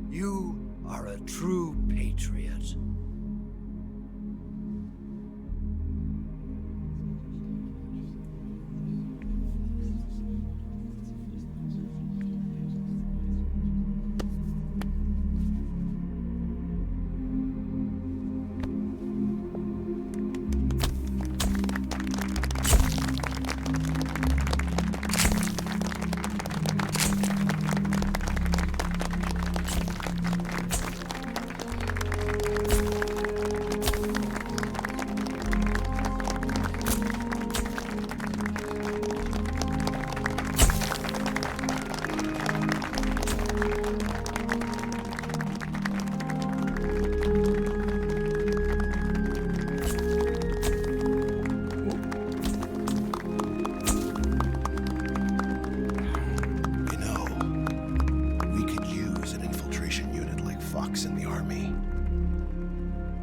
You are a true patriot.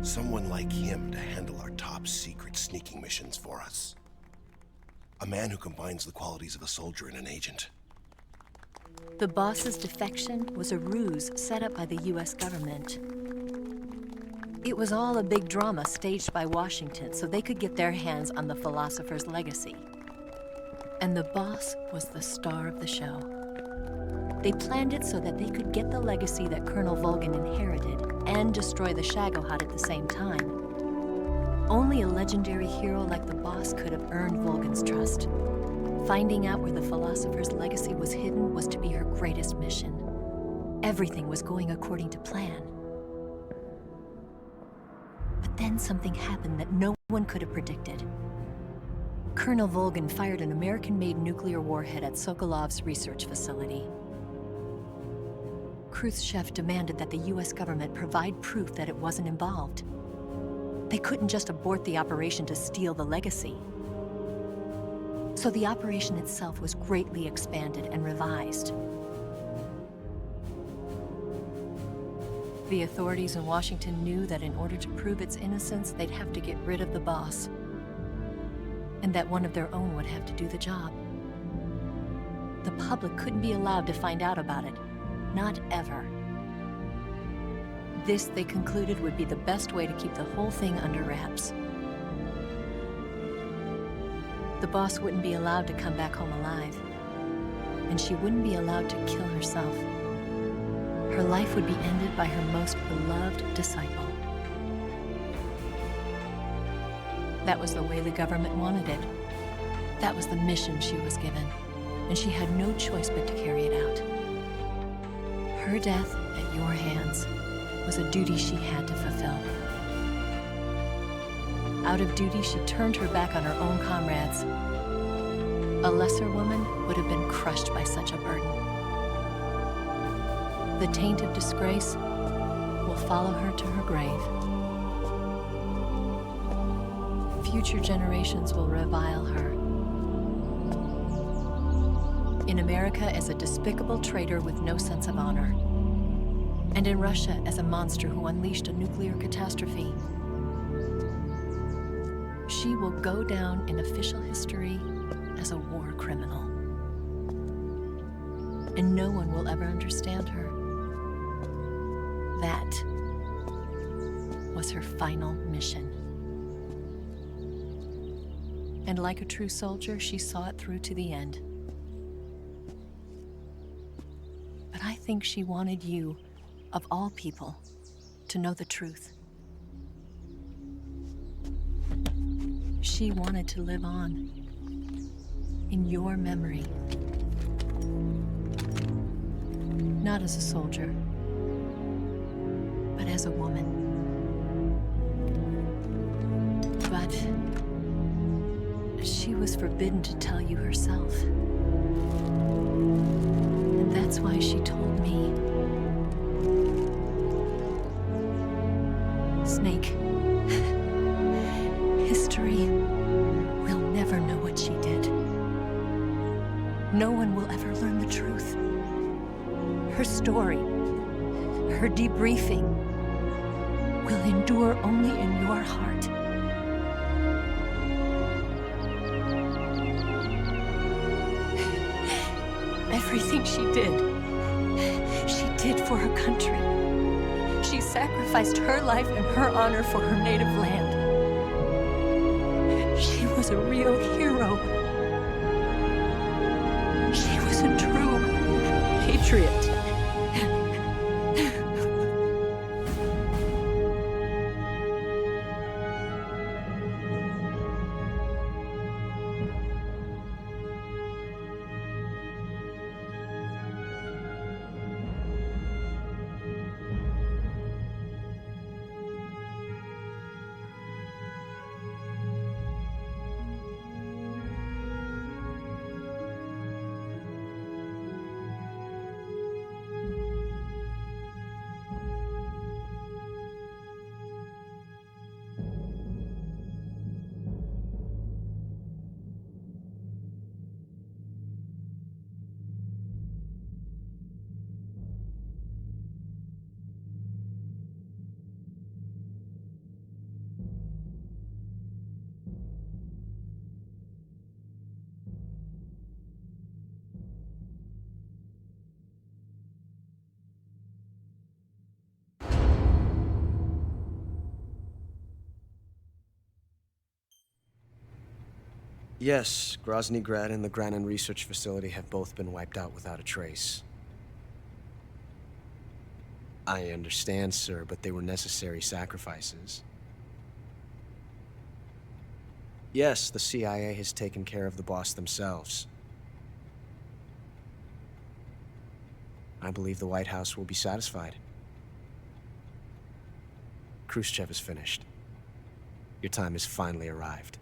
Someone like him to handle our top secret sneaking missions for us. A man who combines the qualities of a soldier and an agent. The boss's defection was a ruse set up by the US government. It was all a big drama staged by Washington so they could get their hands on the philosopher's legacy. And the boss was the star of the show. They planned it so that they could get the legacy that Colonel Volgan inherited and destroy the Shagohod at the same time. Only a legendary hero like the boss could have earned Volgan's trust. Finding out where the philosopher's legacy was hidden was to be her greatest mission. Everything was going according to plan. But then something happened that no one could have predicted. Colonel Volgan fired an American-made nuclear warhead at Sokolov's research facility. Khrushchev demanded that the US government provide proof that it wasn't involved. They couldn't just abort the operation to steal the legacy. So the operation itself was greatly expanded and revised. The authorities in Washington knew that in order to prove its innocence, they'd have to get rid of the boss, and that one of their own would have to do the job. The public couldn't be allowed to find out about it. Not ever. This, they concluded, would be the best way to keep the whole thing under wraps. The boss wouldn't be allowed to come back home alive, and she wouldn't be allowed to kill herself. Her life would be ended by her most beloved disciple. That was the way the government wanted it. That was the mission she was given, and she had no choice but to carry it out. Her death at your hands was a duty she had to fulfill. Out of duty, she turned her back on her own comrades. A lesser woman would have been crushed by such a burden. The taint of disgrace will follow her to her grave. Future generations will revile her. In America as a despicable traitor with no sense of honor. And in Russia as a monster who unleashed a nuclear catastrophe. She will go down in official history as a war criminal. And no one will ever understand her. That was her final mission. And like a true soldier, she saw it through to the end. But I think she wanted you, of all people, to know the truth. She wanted to live on, in your memory. Not as a soldier, but as a woman. But she was forbidden to tell you herself. And that's why she told me. Snake, history will never know what she did. No one will ever learn the truth. Her story, her debriefing, will endure only in your heart. Everything she did for her country. She sacrificed her life and her honor for her native land. She was a real hero. She was a true patriot. Yes, Grozny Grad and the Granin Research Facility have both been wiped out without a trace. I understand, sir, but they were necessary sacrifices. Yes, the CIA has taken care of the boss themselves. I believe the White House will be satisfied. Khrushchev is finished. Your time has finally arrived.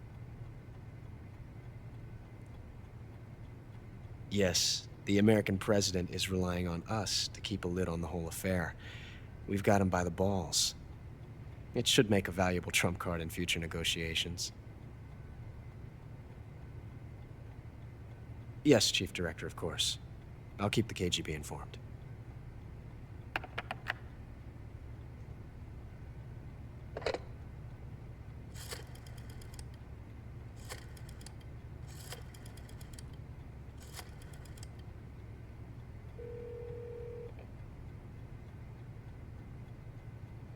Yes, the American president is relying on us to keep a lid on the whole affair. We've got him by the balls. It should make a valuable trump card in future negotiations. Yes, Chief Director, of course. I'll keep the KGB informed.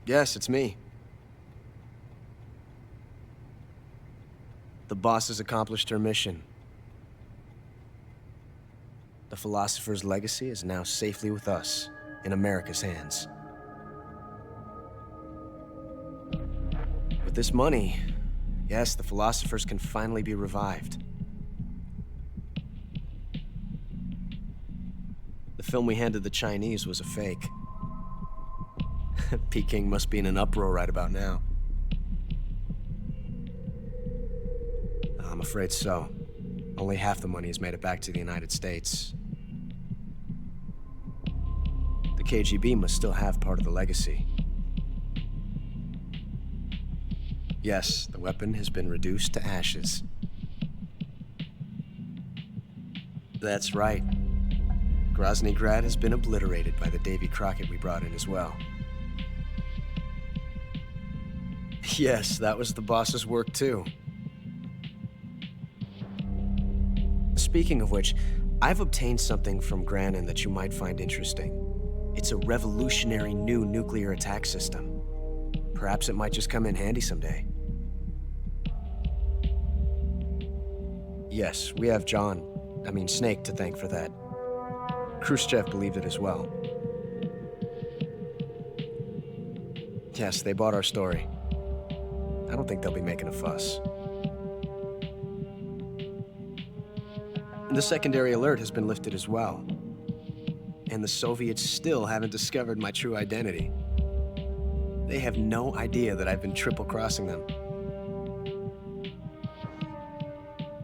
Yes, it's me. The boss has accomplished her mission. The philosopher's legacy is now safely with us, in America's hands. With this money, yes, the philosophers can finally be revived. The film we handed the Chinese was a fake. Peking must be in an uproar right about now. I'm afraid so. Only half the money has made it back to the United States. The KGB must still have part of the legacy. Yes, the weapon has been reduced to ashes. That's right. Grozny Grad has been obliterated by the Davy Crockett we brought in as well. Yes, that was the boss's work too. Speaking of which, I've obtained something from Granin that you might find interesting. It's a revolutionary new nuclear attack system. Perhaps it might just come in handy someday. Yes, we have Snake to thank for that. Khrushchev believed it as well. Yes, they bought our story. I don't think they'll be making a fuss. The secondary alert has been lifted as well. And the Soviets still haven't discovered my true identity. They have no idea that I've been triple-crossing them.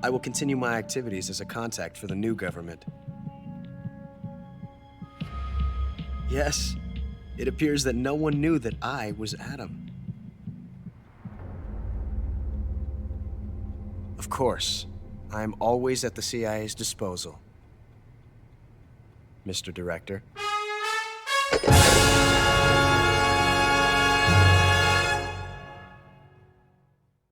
I will continue my activities as a contact for the new government. Yes, it appears that no one knew that I was Adam. Of course, I am always at the CIA's disposal, Mr. Director.